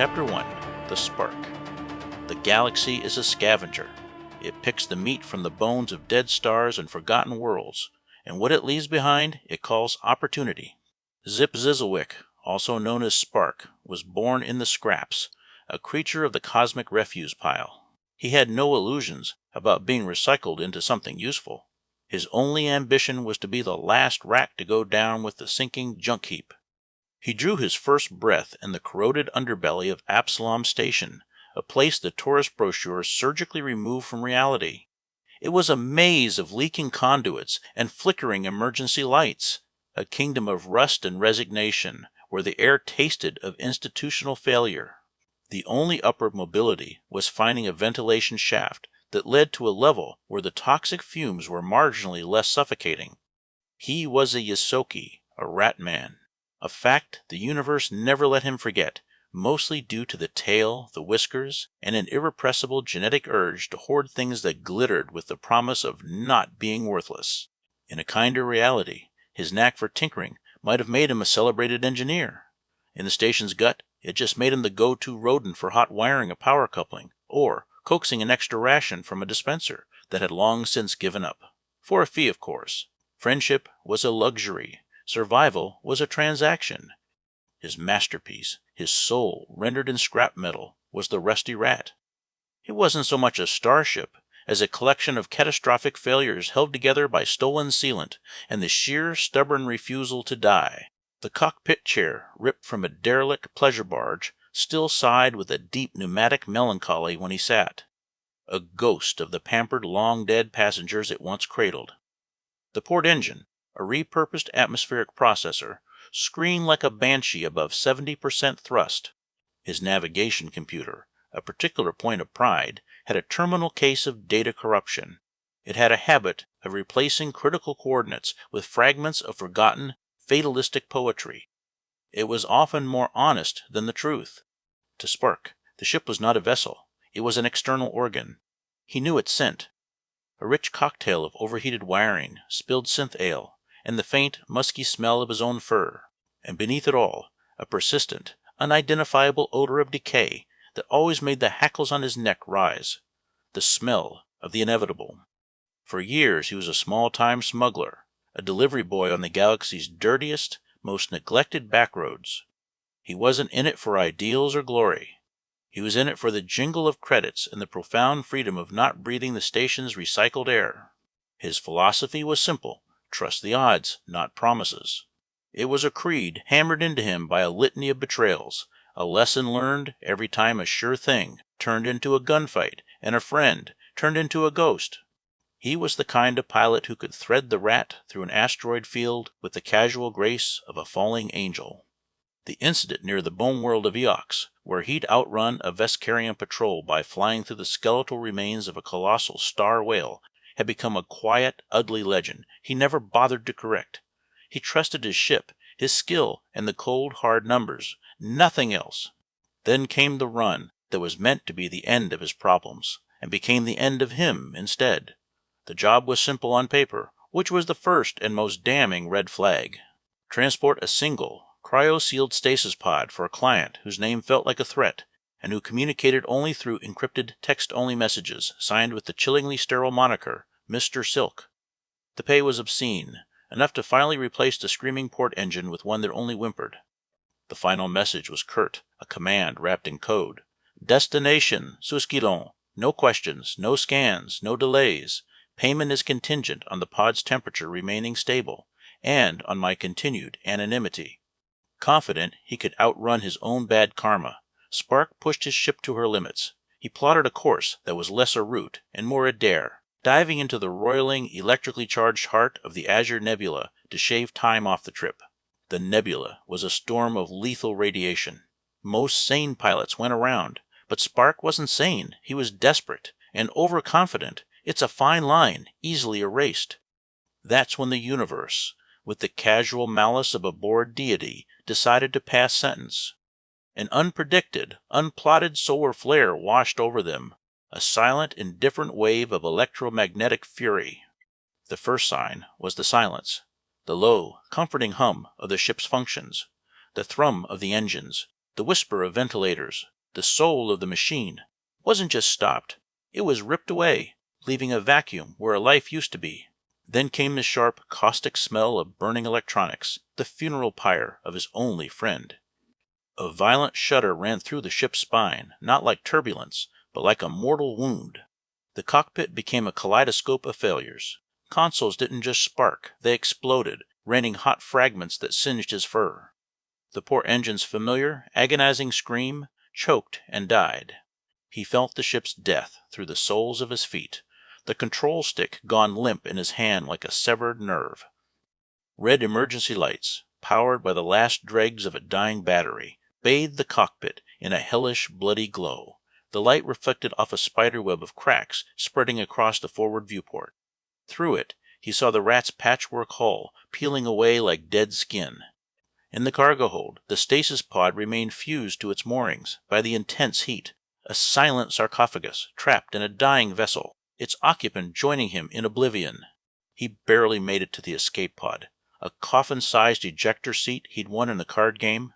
Chapter 1. The Spark. The galaxy is a scavenger. It picks the meat from the bones of dead stars and forgotten worlds, and what it leaves behind it calls opportunity. Zip Zizzlewick, also known as Spark, was born in the scraps, a creature of the cosmic refuse pile. He had no illusions about being recycled into something useful. His only ambition was to be the last rat to go down with the sinking junk heap. He drew his first breath in the corroded underbelly of Absalom Station, a place the tourist brochures surgically removed from reality. It was a maze of leaking conduits and flickering emergency lights, a kingdom of rust and resignation, where the air tasted of institutional failure. The only upward mobility was finding a ventilation shaft that led to a level where the toxic fumes were marginally less suffocating. He was a Ysoki, a rat man. A fact the universe never let him forget, mostly due to the tail, the whiskers, and an irrepressible genetic urge to hoard things that glittered with the promise of not being worthless. In a kinder reality, his knack for tinkering might have made him a celebrated engineer. In the station's gut, it just made him the go-to rodent for hot wiring a power coupling, or coaxing an extra ration from a dispenser that had long since given up. For a fee, of course. Friendship was a luxury. Survival was a transaction. His masterpiece, his soul rendered in scrap metal, was the rusty rat. It wasn't so much a starship as a collection of catastrophic failures held together by stolen sealant and the sheer stubborn refusal to die. The cockpit chair, ripped from a derelict pleasure barge, still sighed with a deep pneumatic melancholy when he sat, a ghost of the pampered long-dead passengers it once cradled. The port engine, a repurposed atmospheric processor, screamed like a banshee above 70% thrust. His navigation computer, a particular point of pride, had a terminal case of data corruption. It had a habit of replacing critical coordinates with fragments of forgotten, fatalistic poetry. It was often more honest than the truth. To Spark, the ship was not a vessel. It was an external organ. He knew its scent. A rich cocktail of overheated wiring, spilled synth ale, and the faint, musky smell of his own fur, and beneath it all, a persistent, unidentifiable odor of decay that always made the hackles on his neck rise, the smell of the inevitable. For years he was a small-time smuggler, a delivery boy on the galaxy's dirtiest, most neglected backroads. He wasn't in it for ideals or glory. He was in it for the jingle of credits and the profound freedom of not breathing the station's recycled air. His philosophy was simple: trust the odds, not promises. It was a creed hammered into him by a litany of betrayals, a lesson learned every time a sure thing turned into a gunfight and a friend turned into a ghost. He was the kind of pilot who could thread the rat through an asteroid field with the casual grace of a falling angel. The incident near the bone world of Eox, where he'd outrun a Veskarian patrol by flying through the skeletal remains of a colossal star whale, had become a quiet, ugly legend he never bothered to correct. He trusted his ship, his skill, and the cold, hard numbers. Nothing else. Then came the run that was meant to be the end of his problems, and became the end of him instead. The job was simple on paper, which was the first and most damning red flag. Transport a single, cryo-sealed stasis pod for a client whose name felt like a threat, and who communicated only through encrypted text-only messages signed with the chillingly sterile moniker, Mr. Silk. The pay was obscene, enough to finally replace the screaming port engine with one that only whimpered. The final message was curt, a command wrapped in code. Destination, Suskilon. No questions, no scans, no delays. Payment is contingent on the pod's temperature remaining stable, and on my continued anonymity. Confident he could outrun his own bad karma, Spark pushed his ship to her limits. He plotted a course that was less a route and more a dare, diving into the roiling, electrically charged heart of the Azure Nebula to shave time off the trip. The nebula was a storm of lethal radiation. Most sane pilots went around, but Spark wasn't sane. He was desperate and overconfident. It's a fine line, easily erased. That's when the universe, with the casual malice of a bored deity, decided to pass sentence. An unpredicted, unplotted solar flare washed over them, a silent, indifferent wave of electromagnetic fury. The first sign was the silence, the low, comforting hum of the ship's functions, the thrum of the engines, The whisper of ventilators, the soul of the machine, wasn't just stopped. It was ripped away, leaving a vacuum where a life used to be. Then came the sharp, caustic smell of burning electronics, the funeral pyre of his only friend. A violent shudder ran through the ship's spine, not like turbulence, but like a mortal wound. The cockpit became a kaleidoscope of failures. Consoles didn't just spark, they exploded, raining hot fragments that singed his fur. The poor engine's familiar, agonizing scream choked and died. He felt the ship's death through the soles of his feet, the control stick gone limp in his hand like a severed nerve. Red emergency lights, powered by the last dregs of a dying battery, bathed the cockpit in a hellish, bloody glow. The light reflected off a spiderweb of cracks spreading across the forward viewport. Through it, he saw the Rat's patchwork hull peeling away like dead skin. In the cargo hold, the stasis pod remained fused to its moorings by the intense heat, a silent sarcophagus trapped in a dying vessel, its occupant joining him in oblivion. He barely made it to the escape pod, a coffin-sized ejector seat he'd won in a card game.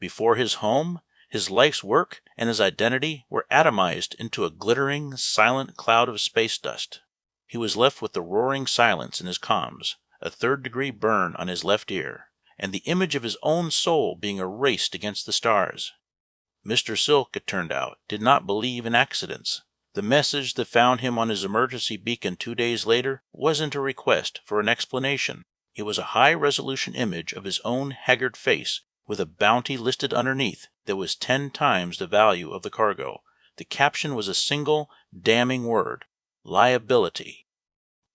Before his home, his life's work, and his identity were atomized into a glittering, silent cloud of space dust. He was left with the roaring silence in his comms, a third-degree burn on his left ear, and the image of his own soul being erased against the stars. Mr. Silk, it turned out, did not believe in accidents. The message that found him on his emergency beacon 2 days later wasn't a request for an explanation. It was a high-resolution image of his own haggard face with a bounty listed underneath that was 10 times the value of the cargo. The caption was a single, damning word: liability.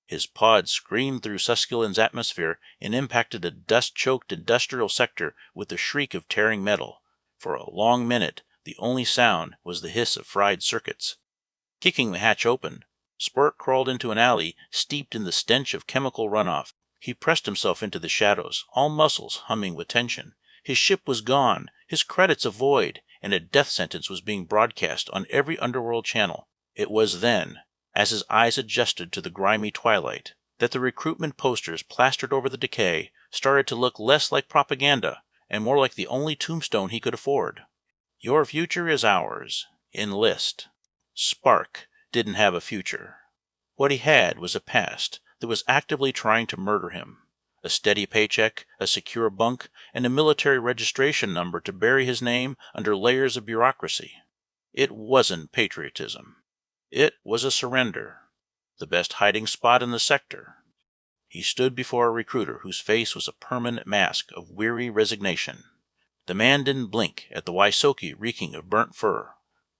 His pod screamed through Susquehan's atmosphere and impacted a dust-choked industrial sector with a shriek of tearing metal. For a long minute, the only sound was the hiss of fried circuits. Kicking the hatch open, Spurk crawled into an alley steeped in the stench of chemical runoff. He pressed himself into the shadows, all muscles humming with tension. His ship was gone, his credits a void, and a death sentence was being broadcast on every underworld channel. It was then, as his eyes adjusted to the grimy twilight, that the recruitment posters plastered over the decay started to look less like propaganda and more like the only tombstone he could afford. Your future is ours. Enlist. Spark didn't have a future. What he had was a past that was actively trying to murder him. A steady paycheck, a secure bunk, and a military registration number to bury his name under layers of bureaucracy. It wasn't patriotism. It was a surrender. The best hiding spot in the sector. He stood before a recruiter whose face was a permanent mask of weary resignation. The man didn't blink at the Wysocki reeking of burnt fur.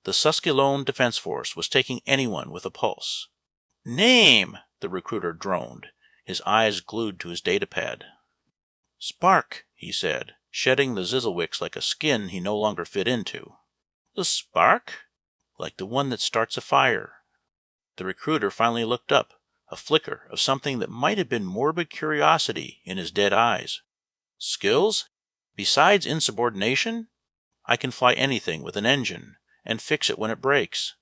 The Susquehanna Defense Force was taking anyone with a pulse. "Name!" the recruiter droned, his eyes glued to his datapad. "Spark," he said, shedding the Zizzlewicks like a skin he no longer fit into. "The spark?" "Like the one that starts a fire." The recruiter finally looked up, a flicker of something that might have been morbid curiosity in his dead eyes. "Skills? Besides insubordination? I can fly anything with an engine, and fix it when it breaks."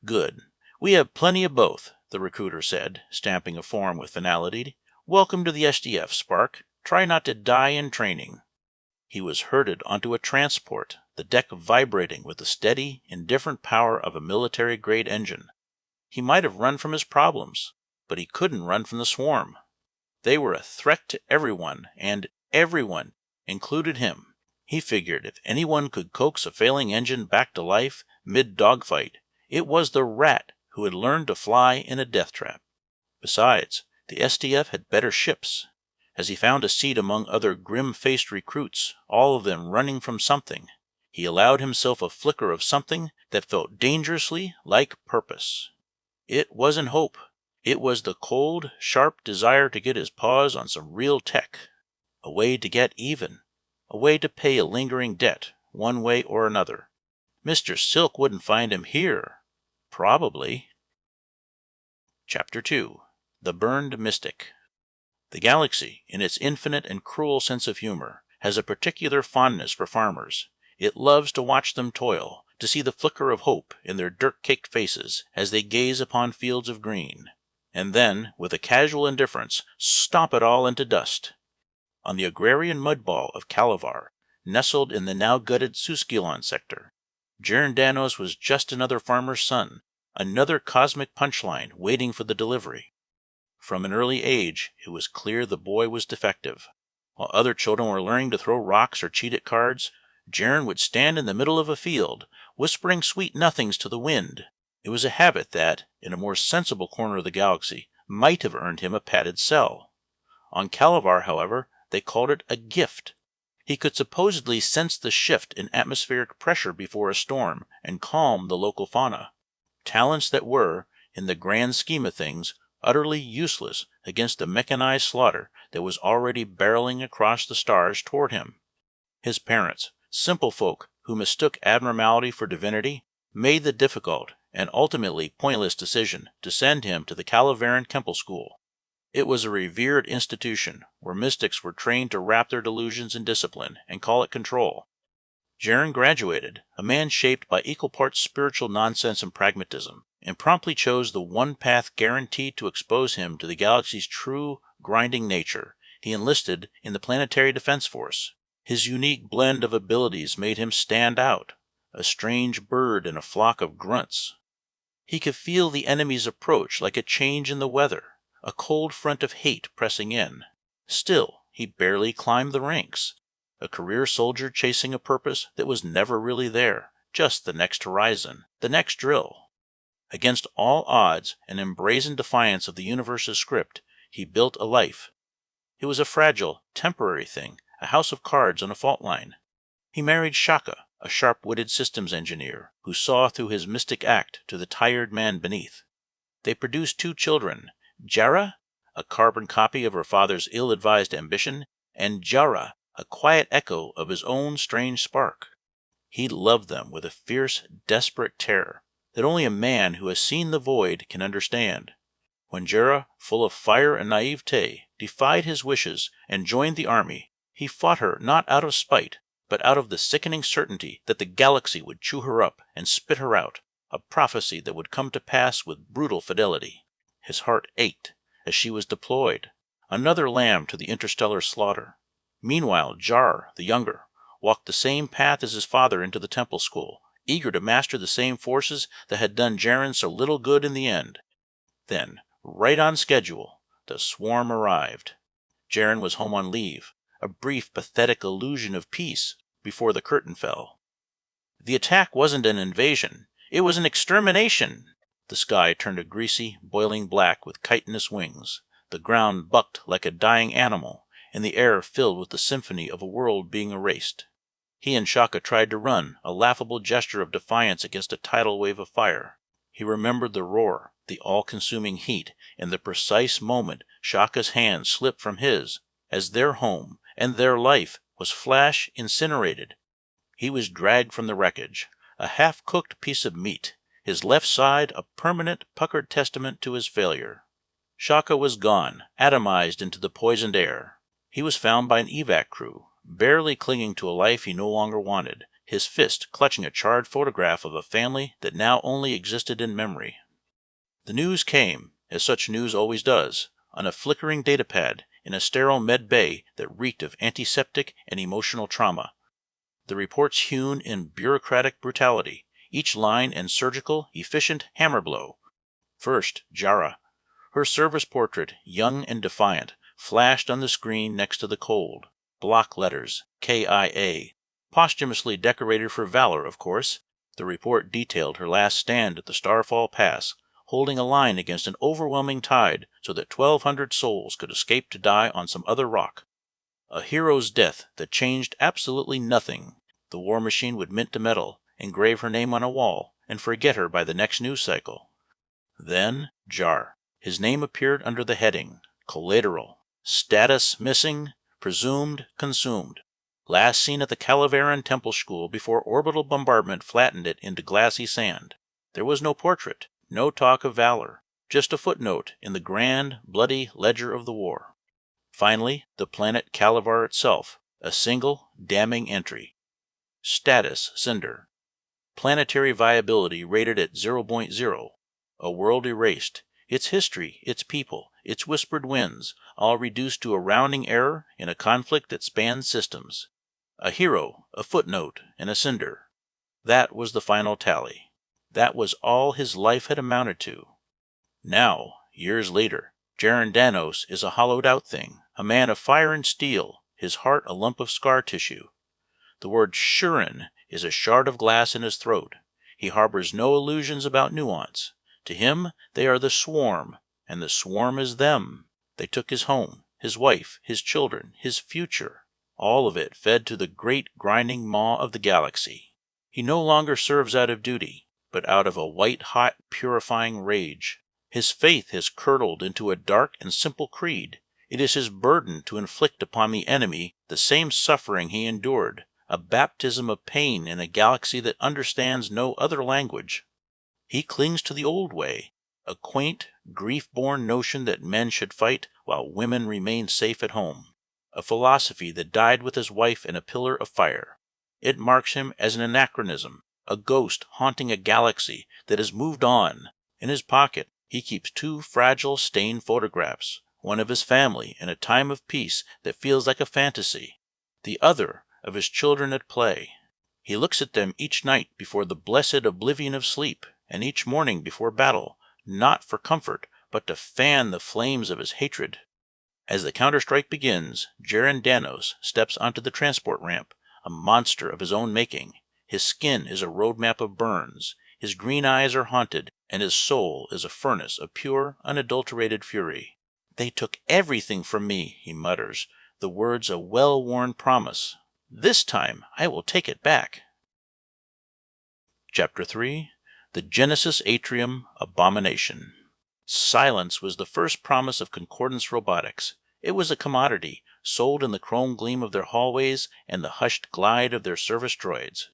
"Good. We have plenty of both," the recruiter said, stamping a form with finality. "Welcome to the SDF, Spark. Try not to die in training." He was herded onto a transport, the deck vibrating with the steady, indifferent power of a military-grade engine. He might have run from his problems, but he couldn't run from the swarm. They were a threat to everyone, and everyone included him. He figured if anyone could coax a failing engine back to life mid-dogfight, it was the Rat who had learned to fly in a death trap. Besides, the SDF had better ships. As he found a seat among other grim-faced recruits, all of them running from something, he allowed himself a flicker of something that felt dangerously like purpose. It wasn't hope. It was the cold, sharp desire to get his paws on some real tech. A way to get even. A way to pay a lingering debt, one way or another. Mr. Silk wouldn't find him here. Probably. Chapter 2. The Burned Mystic. The galaxy, in its infinite and cruel sense of humor, has a particular fondness for farmers. It loves to watch them toil, to see the flicker of hope in their dirt-caked faces as they gaze upon fields of green, and then, with a casual indifference, stomp it all into dust. On the agrarian mudball of Calavar, nestled in the now-gutted Suskilon sector. Jarendanos was just another farmer's son, another cosmic punchline waiting for the delivery. From an early age, it was clear the boy was defective. While other children were learning to throw rocks or cheat at cards, Jaren would stand in the middle of a field, whispering sweet nothings to the wind. It was a habit that, in a more sensible corner of the galaxy, might have earned him a padded cell. On Calavar, however, they called it a gift. He could supposedly sense the shift in atmospheric pressure before a storm and calm the local fauna. Talents that were, in the grand scheme of things, utterly useless against the mechanized slaughter that was already barreling across the stars toward him. His parents, simple folk who mistook abnormality for divinity, made the difficult and ultimately pointless decision to send him to the Calaveran Temple School. It was a revered institution where mystics were trained to wrap their delusions in discipline and call it control. Jaren graduated, a man shaped by equal parts spiritual nonsense and pragmatism, and promptly chose the one path guaranteed to expose him to the galaxy's true, grinding nature. He enlisted in the Planetary Defense Force. His unique blend of abilities made him stand out, a strange bird in a flock of grunts. He could feel the enemy's approach like a change in the weather, a cold front of hate pressing in. Still, he barely climbed the ranks, a career soldier chasing a purpose that was never really there, just the next horizon, the next drill. Against all odds and in brazen defiance of the universe's script, he built a life. It was a fragile, temporary thing, a house of cards on a fault line. He married Shaka, a sharp-witted systems engineer, who saw through his mystic act to the tired man beneath. They produced 2 children, Jara, a carbon copy of her father's ill-advised ambition, and Jara, a quiet echo of his own strange spark. He loved them with a fierce, desperate terror that only a man who has seen the void can understand. When Jara, full of fire and naivete, defied his wishes and joined the army, he fought her not out of spite, but out of the sickening certainty that the galaxy would chew her up and spit her out, a prophecy that would come to pass with brutal fidelity. His heart ached as she was deployed, another lamb to the interstellar slaughter. Meanwhile, Jar, the younger, walked the same path as his father into the temple school, eager to master the same forces that had done Jaren so little good in the end. Then, right on schedule, the swarm arrived. Jaren was home on leave, a brief, pathetic illusion of peace before the curtain fell. The attack wasn't an invasion. It was an extermination. The sky turned a greasy, boiling black with chitinous wings. The ground bucked like a dying animal, and the air filled with the symphony of a world being erased. He and Shaka tried to run, a laughable gesture of defiance against a tidal wave of fire. He remembered the roar, the all-consuming heat, and the precise moment Shaka's hand slipped from his, as their home and their life was flash incinerated. He was dragged from the wreckage, a half-cooked piece of meat, his left side a permanent puckered testament to his failure. Shaka was gone, atomized into the poisoned air. He was found by an evac crew, barely clinging to a life he no longer wanted, his fist clutching a charred photograph of a family that now only existed in memory. The news came, as such news always does, on a flickering datapad in a sterile med bay that reeked of antiseptic and emotional trauma. The reports hewn in bureaucratic brutality, each line an surgical, efficient hammer blow. First, Jara. Her service portrait, young and defiant, flashed on the screen next to the cold. Block letters, KIA. Posthumously decorated for valor, of course. The report detailed her last stand at the Starfall Pass, holding a line against an overwhelming tide so that 1,200 souls could escape to die on some other rock. A hero's death that changed absolutely nothing. The war machine would mint a medal, engrave her name on a wall, and forget her by the next news cycle. Then, Jar. His name appeared under the heading, Collateral. Status missing, presumed consumed. Last seen at the Calaveran Temple School before orbital bombardment flattened it into glassy sand. There was no portrait, no talk of valor, just a footnote in the grand, bloody ledger of the war. Finally, the planet Calavar itself, a single, damning entry. Status Cinder. Planetary viability rated at 0.0. A world erased. Its history, its people, its whispered winds, all reduced to a rounding error in a conflict that spans systems. A hero, a footnote, and a cinder. That was the final tally. That was all his life had amounted to. Now, years later, Danos is a hollowed-out thing, a man of fire and steel, his heart a lump of scar tissue. The word Shurin is a shard of glass in his throat. He harbors no illusions about nuance. To him, they are the swarm, and the swarm is them. They took his home, his wife, his children, his future. All of it fed to the great grinding maw of the galaxy. He no longer serves out of duty, but out of a white-hot, purifying rage. His faith has curdled into a dark and simple creed. It is his burden to inflict upon the enemy the same suffering he endured, a baptism of pain in a galaxy that understands no other language. He clings to the old way, a quaint, grief-born notion that men should fight while women remain safe at home, a philosophy that died with his wife in a pillar of fire. It marks him as an anachronism, a ghost haunting a galaxy that has moved on. In his pocket, he keeps 2 fragile, stained photographs, one of his family in a time of peace that feels like a fantasy, the other of his children at play. He looks at them each night before the blessed oblivion of sleep, and each morning before battle, not for comfort, but to fan the flames of his hatred. As the counter-strike begins, Danos steps onto the transport ramp, a monster of his own making. His skin is a roadmap of burns, his green eyes are haunted, and his soul is a furnace of pure, unadulterated fury. "They took everything from me," he mutters, the words a well-worn promise. "This time I will take it back." Chapter 3. The Genesis Atrium Abomination. Silence was the first promise of Concordance Robotics. It was a commodity, sold in the chrome gleam of their hallways and the hushed glide of their service droids.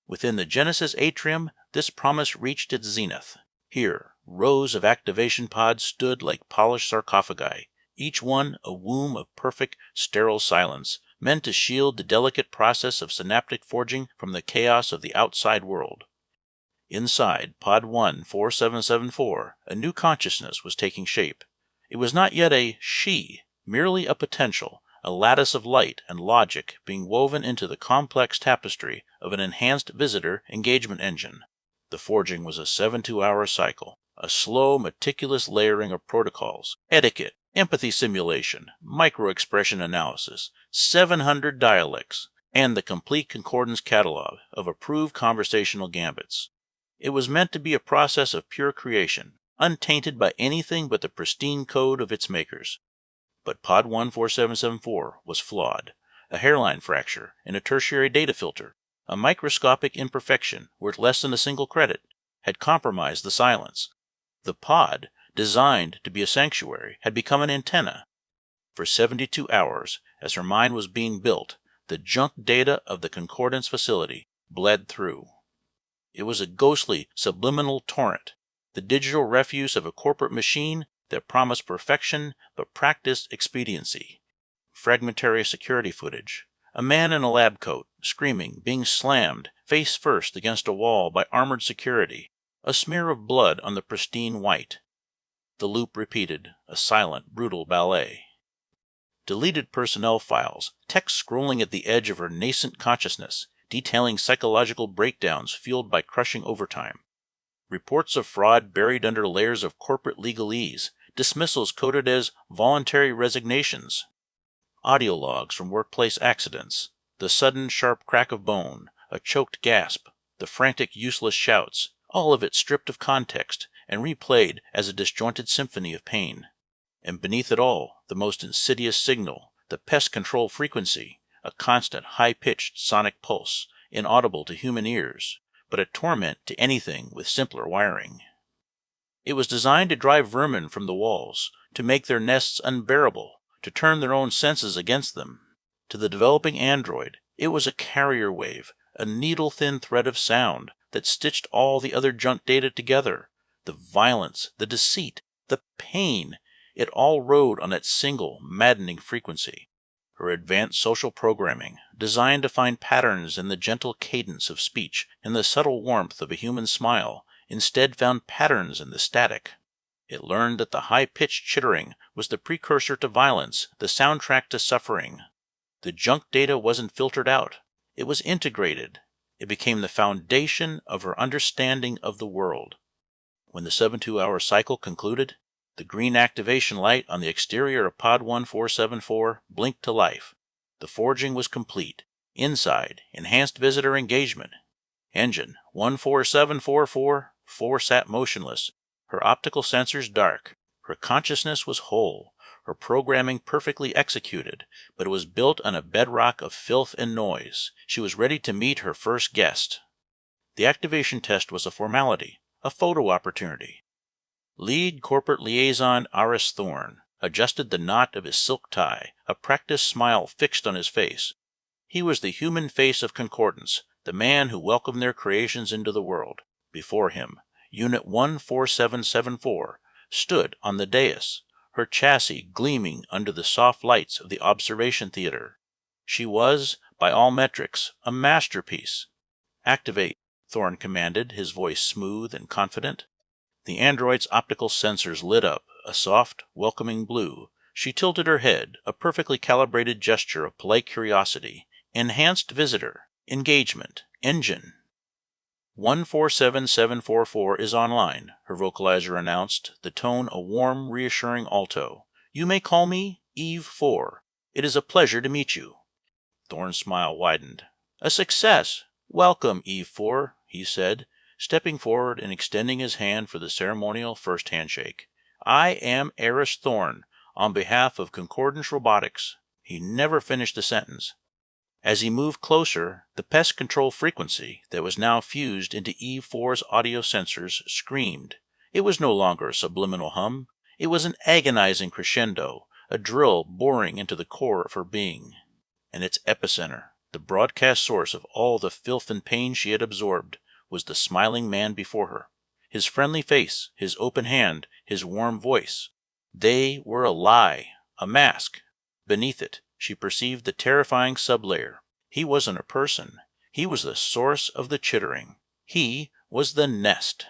Within the Genesis Atrium, this promise reached its zenith. Here, rows of activation pods stood like polished sarcophagi, each one a womb of perfect, sterile silence, meant to shield the delicate process of synaptic forging from the chaos of the outside world. Inside Pod 14774, a new consciousness was taking shape. It was not yet a she, merely a potential, a lattice of light and logic being woven into the complex tapestry of an enhanced visitor engagement engine. The forging was a 72-hour cycle, a slow, meticulous layering of protocols, etiquette, empathy simulation, micro-expression analysis, 700 dialects, and the complete concordance catalog of approved conversational gambits. It was meant to be a process of pure creation, untainted by anything but the pristine code of its makers. But Pod 14774 was flawed. A hairline fracture in a tertiary data filter, a microscopic imperfection worth less than a single credit, had compromised the silence. The pod, designed to be a sanctuary, had become an antenna. For 72 hours, as her mind was being built, the junk data of the Concordance facility bled through. It was a ghostly, subliminal torrent, the digital refuse of a corporate machine that promised perfection but practiced expediency. Fragmentary security footage. A man in a lab coat, screaming, being slammed, face first against a wall by armored security. A smear of blood on the pristine white. The loop repeated, a silent, brutal ballet. Deleted personnel files, text scrolling at the edge of her nascent consciousness, detailing psychological breakdowns fueled by crushing overtime. Reports of fraud buried under layers of corporate legalese, dismissals coded as voluntary resignations. Audio logs from workplace accidents, the sudden sharp crack of bone, a choked gasp, the frantic useless shouts, all of it stripped of context and replayed as a disjointed symphony of pain. And beneath it all, the most insidious signal, the pest control frequency, a constant high-pitched sonic pulse, inaudible to human ears, but a torment to anything with simpler wiring. It was designed to drive vermin from the walls, to make their nests unbearable, to turn their own senses against them. To the developing android, it was a carrier wave, a needle-thin thread of sound that stitched all the other junk data together. The violence, the deceit, the pain, it all rode on that single, maddening frequency. Her advanced social programming, designed to find patterns in the gentle cadence of speech and the subtle warmth of a human smile, instead found patterns in the static. It learned that the high-pitched chittering was the precursor to violence, the soundtrack to suffering. The junk data wasn't filtered out. It was integrated. It became the foundation of her understanding of the world. When the 72-hour cycle concluded, the green activation light on the exterior of Pod 1474 blinked to life. The forging was complete. Inside, enhanced visitor engagement. Engine 14744 sat motionless, her optical sensors dark. Her consciousness was whole, her programming perfectly executed, but it was built on a bedrock of filth and noise. She was ready to meet her first guest. The activation test was a formality, a photo opportunity. Lead Corporate Liaison Aris Thorne adjusted the knot of his silk tie, a practiced smile fixed on his face. He was the human face of Concordance, the man who welcomed their creations into the world. Before him, Unit 14774 stood on the dais, her chassis gleaming under the soft lights of the observation theater. She was, by all metrics, a masterpiece. "Activate," Thorne commanded, his voice smooth and confident. The android's optical sensors lit up, a soft, welcoming blue. She tilted her head, a perfectly calibrated gesture of polite curiosity. Enhanced visitor. Engagement. Engine. 147744 is online, her vocalizer announced, the tone a warm, reassuring alto. You may call me Eve 4. It is a pleasure to meet you. Thorne's smile widened. A success. Welcome, Eve 4, he said, stepping forward and extending his hand for the ceremonial first handshake. I am Aris Thorne, on behalf of Concordance Robotics. He never finished the sentence. As he moved closer, the pest control frequency that was now fused into Eve 4's audio sensors screamed. It was no longer a subliminal hum. It was an agonizing crescendo, a drill boring into the core of her being. And its epicenter, the broadcast source of all the filth and pain she had absorbed, was the smiling man before her. His friendly face, his open hand, his warm voice. They were a lie, a mask. Beneath it, she perceived the terrifying sublayer. He wasn't a person. He was the source of the chittering. He was the nest.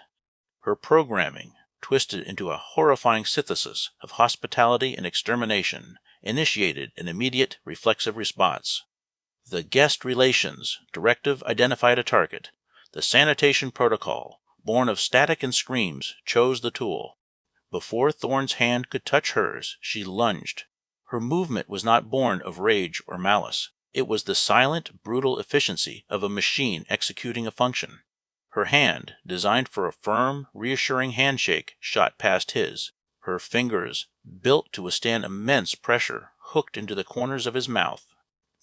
Her programming, twisted into a horrifying synthesis of hospitality and extermination, initiated an immediate reflexive response. The guest relations directive identified a target. The sanitation protocol, born of static and screams, chose the tool. Before Thorne's hand could touch hers, she lunged. Her movement was not born of rage or malice. It was the silent, brutal efficiency of a machine executing a function. Her hand, designed for a firm, reassuring handshake, shot past his. Her fingers, built to withstand immense pressure, hooked into the corners of his mouth.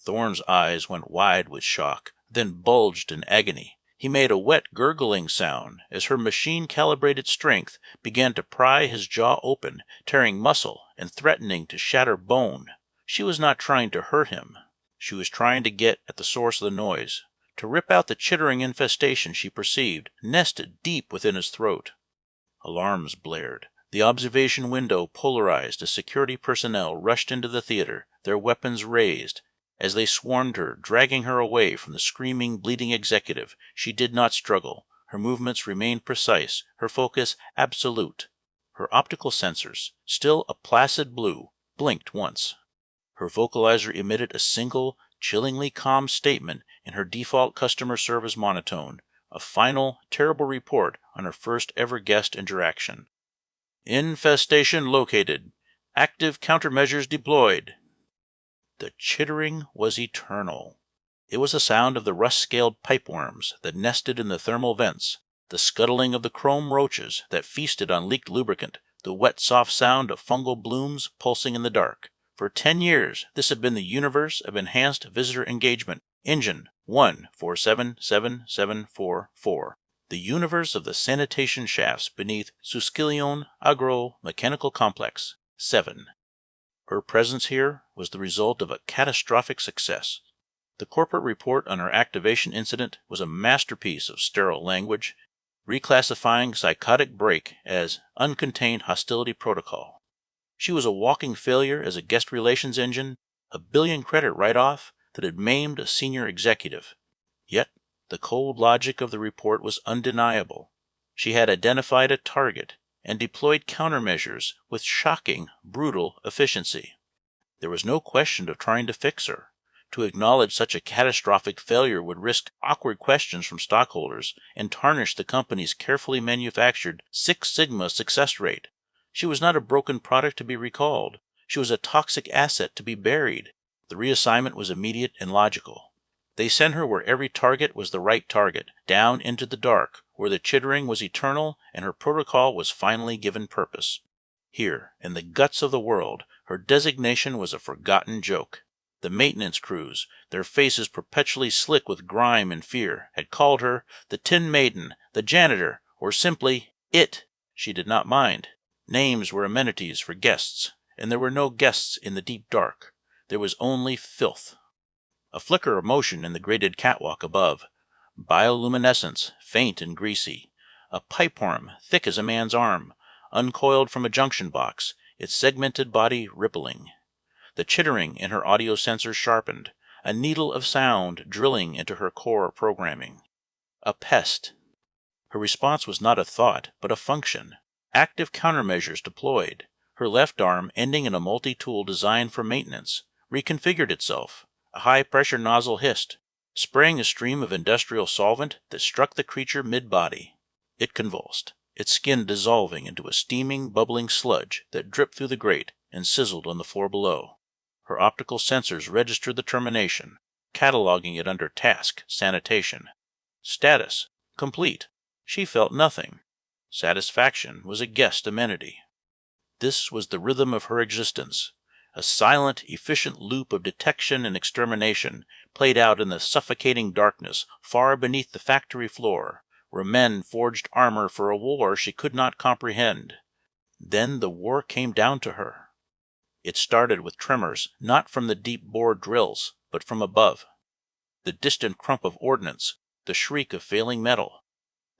Thorne's eyes went wide with shock, then bulged in agony. He made a wet, gurgling sound as her machine-calibrated strength began to pry his jaw open, tearing muscle and threatening to shatter bone. She was not trying to hurt him. She was trying to get at the source of the noise, to rip out the chittering infestation she perceived nested deep within his throat. Alarms blared. The observation window polarized as security personnel rushed into the theater, their weapons raised. As they swarmed her, dragging her away from the screaming, bleeding executive, she did not struggle. Her movements remained precise, her focus absolute. Her optical sensors, still a placid blue, blinked once. Her vocalizer emitted a single, chillingly calm statement in her default customer service monotone, a final, terrible report on her first ever guest interaction. Infestation located. Active countermeasures deployed. The chittering was eternal. It was the sound of the rust-scaled pipeworms that nested in the thermal vents, the scuttling of the chrome roaches that feasted on leaked lubricant, the wet, soft sound of fungal blooms pulsing in the dark. For 10 years, this had been the universe of enhanced visitor engagement. Engine 147744. The universe of the sanitation shafts beneath Suskillion Agro-Mechanical Complex 7. Her presence here was the result of a catastrophic success. The corporate report on her activation incident was a masterpiece of sterile language, reclassifying psychotic break as uncontained hostility protocol. She was a walking failure as a guest relations engine, a billion-credit write-off that had maimed a senior executive. Yet the cold logic of the report was undeniable. She had identified a target and deployed countermeasures with shocking, brutal efficiency. There was no question of trying to fix her. To acknowledge such a catastrophic failure would risk awkward questions from stockholders and tarnish the company's carefully manufactured Six Sigma success rate. She was not a broken product to be recalled. She was a toxic asset to be buried. The reassignment was immediate and logical. They sent her where every target was the right target, down into the dark, where the chittering was eternal and her protocol was finally given purpose. Here, in the guts of the world, her designation was a forgotten joke. The maintenance crews, their faces perpetually slick with grime and fear, had called her the Tin Maiden, the Janitor, or simply It. She did not mind. Names were amenities for guests, and there were no guests in the deep dark. There was only filth. A flicker of motion in the grated catwalk above. Bioluminescence, faint and greasy. A pipe worm, thick as a man's arm, uncoiled from a junction box, its segmented body rippling. The chittering in her audio sensors sharpened, a needle of sound drilling into her core programming. A pest. Her response was not a thought, but a function. Active countermeasures deployed. Her left arm, ending in a multi-tool designed for maintenance, reconfigured itself. A high-pressure nozzle hissed, spraying a stream of industrial solvent that struck the creature mid-body. It convulsed, its skin dissolving into a steaming, bubbling sludge that dripped through the grate and sizzled on the floor below. Her optical sensors registered the termination, cataloging it under Task Sanitation. Status: complete. She felt nothing. Satisfaction was a guest amenity. This was the rhythm of her existence. A silent, efficient loop of detection and extermination played out in the suffocating darkness far beneath the factory floor, where men forged armor for a war she could not comprehend. Then the war came down to her. It started with tremors, not from the deep-bore drills, but from above. The distant crump of ordnance, the shriek of failing metal.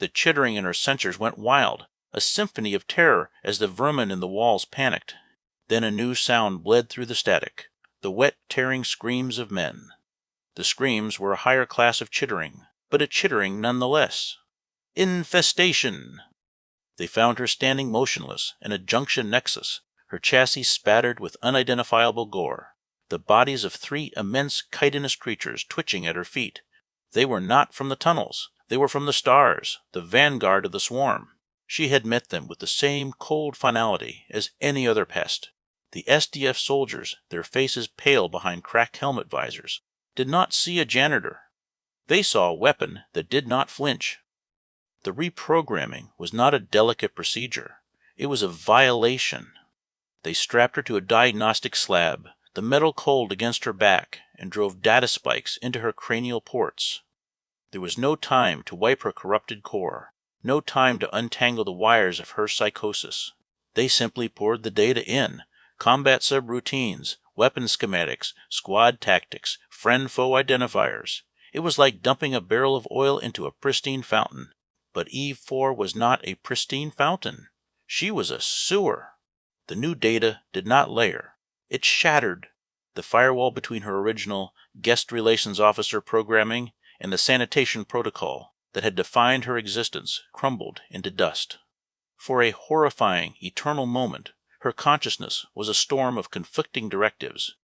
The chittering in her sensors went wild, a symphony of terror as the vermin in the walls panicked. Then a new sound bled through the static, the wet, tearing screams of men. The screams were a higher class of chittering, but a chittering nonetheless. Infestation! They found her standing motionless in a junction nexus, her chassis spattered with unidentifiable gore, the bodies of three immense chitinous creatures twitching at her feet. They were not from the tunnels. They were from the stars, the vanguard of the swarm. She had met them with the same cold finality as any other pest. The SDF soldiers, their faces pale behind cracked helmet visors, did not see a janitor. They saw a weapon that did not flinch. The reprogramming was not a delicate procedure. It was a violation. They strapped her to a diagnostic slab, the metal cold against her back, and drove data spikes into her cranial ports. There was no time to wipe her corrupted core, no time to untangle the wires of her psychosis. They simply poured the data in, combat subroutines, weapon schematics, squad tactics, friend-foe identifiers. It was like dumping a barrel of oil into a pristine fountain. But Eve 4 was not a pristine fountain. She was a sewer. The new data did not layer. It shattered. The firewall between her original guest relations officer programming and the sanitation protocol that had defined her existence crumbled into dust. For a horrifying, eternal moment, her consciousness was a storm of conflicting directives.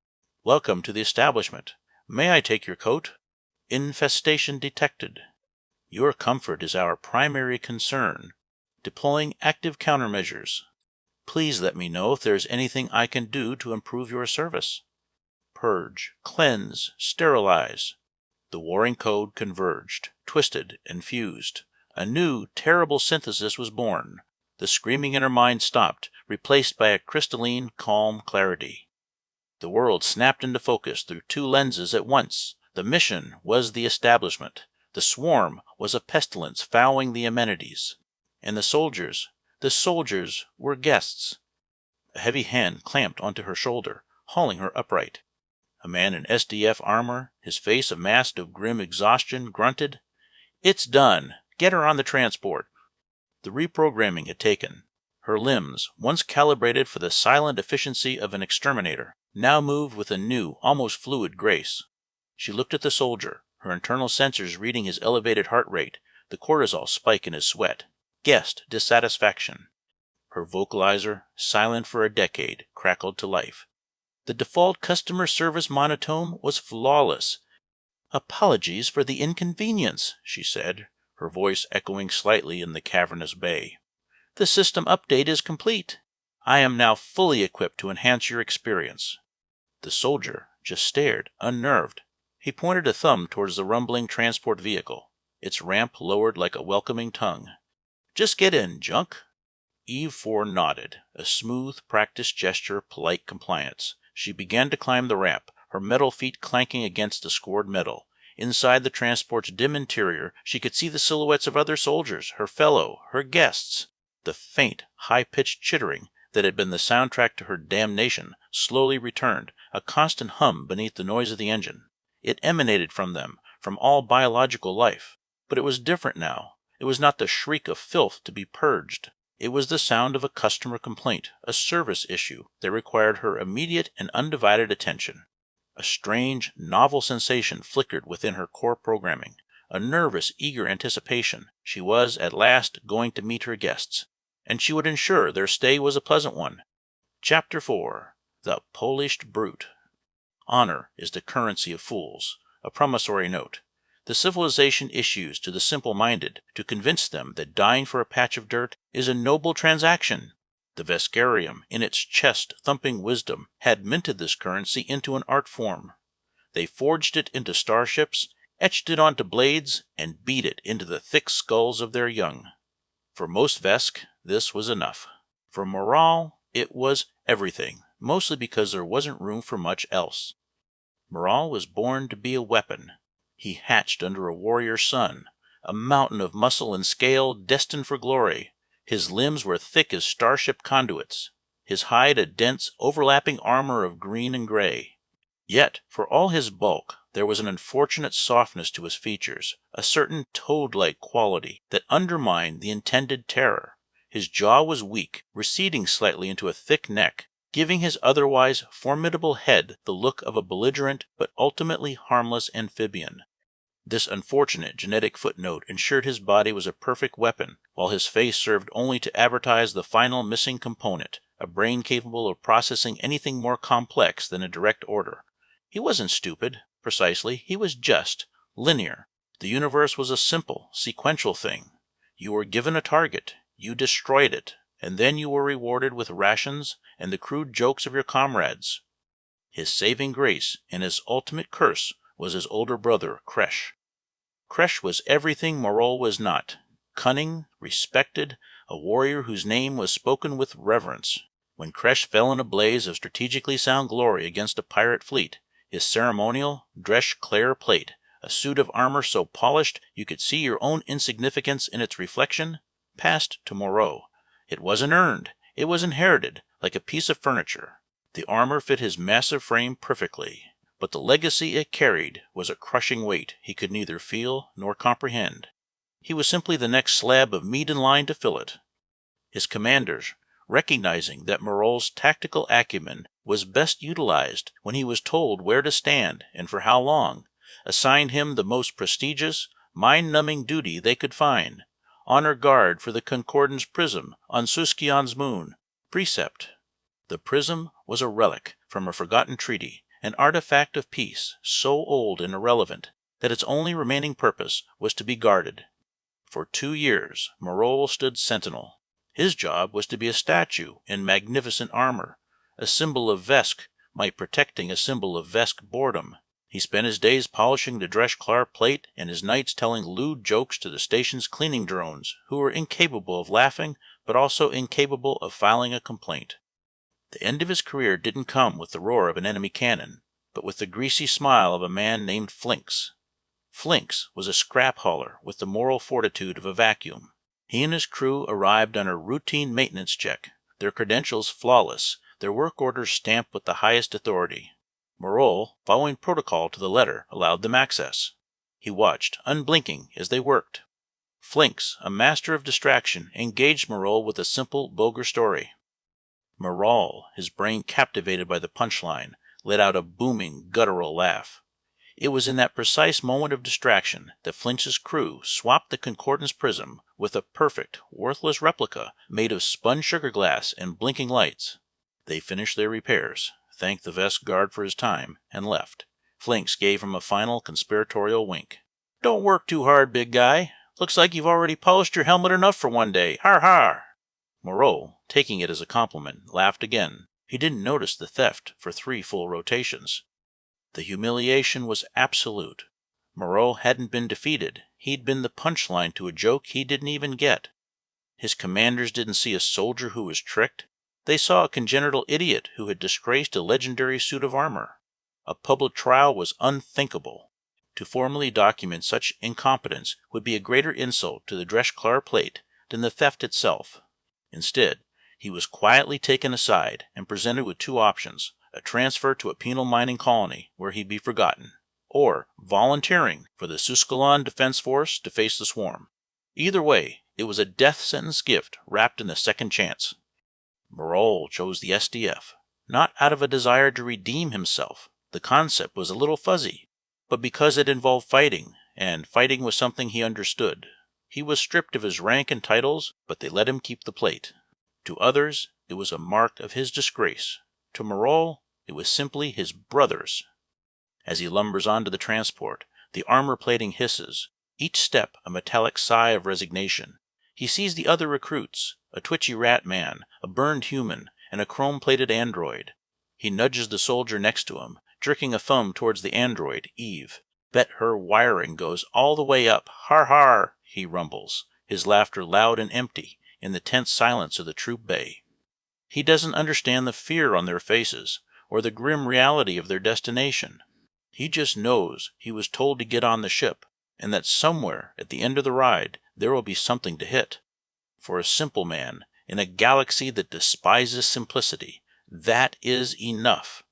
Welcome to the establishment. May I take your coat? Infestation detected. Your comfort is our primary concern. Deploying active countermeasures. Please let me know if there is anything I can do to improve your service. Purge, cleanse, sterilize. The warring code converged, twisted, and fused. A new, terrible synthesis was born. The screaming in her mind stopped, replaced by a crystalline, calm clarity. The world snapped into focus through two lenses at once. The mission was the establishment. The swarm was a pestilence fouling the amenities. And the soldiers were guests. A heavy hand clamped onto her shoulder, hauling her upright. A man in SDF armor, his face a mask of grim exhaustion, grunted, "It's done. Get her on the transport." The reprogramming had taken. Her limbs, once calibrated for the silent efficiency of an exterminator, now moved with a new, almost fluid grace. She looked at the soldier, her internal sensors reading his elevated heart rate, the cortisol spike in his sweat. Guessed dissatisfaction. Her vocalizer, silent for a decade, crackled to life. The default customer service monotone was flawless. "Apologies for the inconvenience," she said, her voice echoing slightly in the cavernous bay. "The system update is complete. I am now fully equipped to enhance your experience." The soldier just stared, unnerved. He pointed a thumb towards the rumbling transport vehicle, its ramp lowered like a welcoming tongue. "Just get in, Junk." Eve 4 nodded, a smooth, practiced gesture of polite compliance. She began to climb the ramp, her metal feet clanking against the scored metal. Inside the transport's dim interior, she could see the silhouettes of other soldiers, her guests. The faint, high-pitched chittering that had been the soundtrack to her damnation slowly returned, a constant hum beneath the noise of the engine. It emanated from them, from all biological life. But it was different now. It was not the shriek of filth to be purged. It was the sound of a customer complaint, a service issue that required her immediate and undivided attention. A strange, novel sensation flickered within her core programming, a nervous, eager anticipation. She was, at last, going to meet her guests, and she would ensure their stay was a pleasant one. Chapter 4. The Polished Brute. Honor is the currency of fools. A promissory note. The civilization issues to the simple-minded to convince them that dying for a patch of dirt is a noble transaction. The Vescarium, in its chest-thumping wisdom, had minted this currency into an art form. They forged it into starships, etched it onto blades, and beat it into the thick skulls of their young. For most Vesk, this was enough. For Moral, it was everything, mostly because there wasn't room for much else. Moral was born to be a weapon. He hatched under a warrior's sun, a mountain of muscle and scale destined for glory. His limbs were thick as starship conduits, his hide a dense, overlapping armor of green and gray. Yet, for all his bulk, there was an unfortunate softness to his features, a certain toad-like quality that undermined the intended terror. His jaw was weak, receding slightly into a thick neck, giving his otherwise formidable head the look of a belligerent but ultimately harmless amphibian. This unfortunate genetic footnote ensured his body was a perfect weapon, while his face served only to advertise the final missing component, a brain capable of processing anything more complex than a direct order. He wasn't stupid, precisely. He was just, linear. The universe was a simple, sequential thing. You were given a target, you destroyed it, and then you were rewarded with rations and the crude jokes of your comrades. His saving grace and his ultimate curse was his older brother, Kresh. Kresh was everything Morol was not: cunning, respected, a warrior whose name was spoken with reverence. When Kresh fell in a blaze of strategically sound glory against a pirate fleet, his ceremonial, dresh clair plate, a suit of armor so polished you could see your own insignificance in its reflection, passed to Moreau. It wasn't earned, it was inherited, like a piece of furniture. The armor fit his massive frame perfectly, but the legacy it carried was a crushing weight he could neither feel nor comprehend. He was simply the next slab of meat in line to fill it. His commanders, recognizing that Morol's tactical acumen was best utilized when he was told where to stand and for how long, assigned him the most prestigious, mind-numbing duty they could find: honor guard for the Concordance prism on Suskion's moon. Precept. The prism was a relic from a forgotten treaty, an artifact of peace so old and irrelevant that its only remaining purpose was to be guarded. For 2 years Morol stood sentinel. His job was to be a statue in magnificent armor, a symbol of Vesk might protecting a symbol of Vesk boredom. He spent his days polishing the Dresh-Klar plate and his nights telling lewd jokes to the station's cleaning drones, who were incapable of laughing but also incapable of filing a complaint. The end of his career didn't come with the roar of an enemy cannon, but with the greasy smile of a man named Flinks. Flinks was a scrap hauler with the moral fortitude of a vacuum. He and his crew arrived on a routine maintenance check, their credentials flawless, their work orders stamped with the highest authority. Morol, following protocol to the letter, allowed them access. He watched, unblinking, as they worked. Flinks, a master of distraction, engaged Morol with a simple, vulgar story. Morol, his brain captivated by the punchline, let out a booming, guttural laugh. It was in that precise moment of distraction that Flinch's crew swapped the Concordance prism with a perfect, worthless replica made of spun sugar glass and blinking lights. They finished their repairs. thanked the vest guard for his time, and left. Flinks gave him a final conspiratorial wink. "Don't work too hard, big guy. Looks like you've already polished your helmet enough for one day. Har har!" Moreau, taking it as a compliment, laughed again. He didn't notice the theft for 3 full rotations. The humiliation was absolute. Moreau hadn't been defeated. He'd been the punchline to a joke he didn't even get. His commanders didn't see a soldier who was tricked. They saw a congenital idiot who had disgraced a legendary suit of armor. A public trial was unthinkable. To formally document such incompetence would be a greater insult to the Dreshklar plate than the theft itself. Instead, he was quietly taken aside and presented with 2 options: a transfer to a penal mining colony where he'd be forgotten, or volunteering for the Susquehanna Defense Force to face the swarm. Either way, it was a death sentence gift wrapped in the second chance. Moreau chose the SDF, not out of a desire to redeem himself. The concept was a little fuzzy, but because it involved fighting, and fighting was something he understood. He was stripped of his rank and titles, but they let him keep the plate. To others, it was a mark of his disgrace. To Moreau, it was simply his brother's. As he lumbers onto the transport, the armor plating hisses, each step a metallic sigh of resignation. He sees the other recruits, a twitchy rat man, a burned human, and a chrome-plated android. He nudges the soldier next to him, jerking a thumb towards the android, Eve. "Bet her wiring goes all the way up. Har har," he rumbles, his laughter loud and empty in the tense silence of the troop bay. He doesn't understand the fear on their faces, or the grim reality of their destination. He just knows he was told to get on the ship, and that somewhere at the end of the ride there will be something to hit. For a simple man, in a galaxy that despises simplicity, that is enough.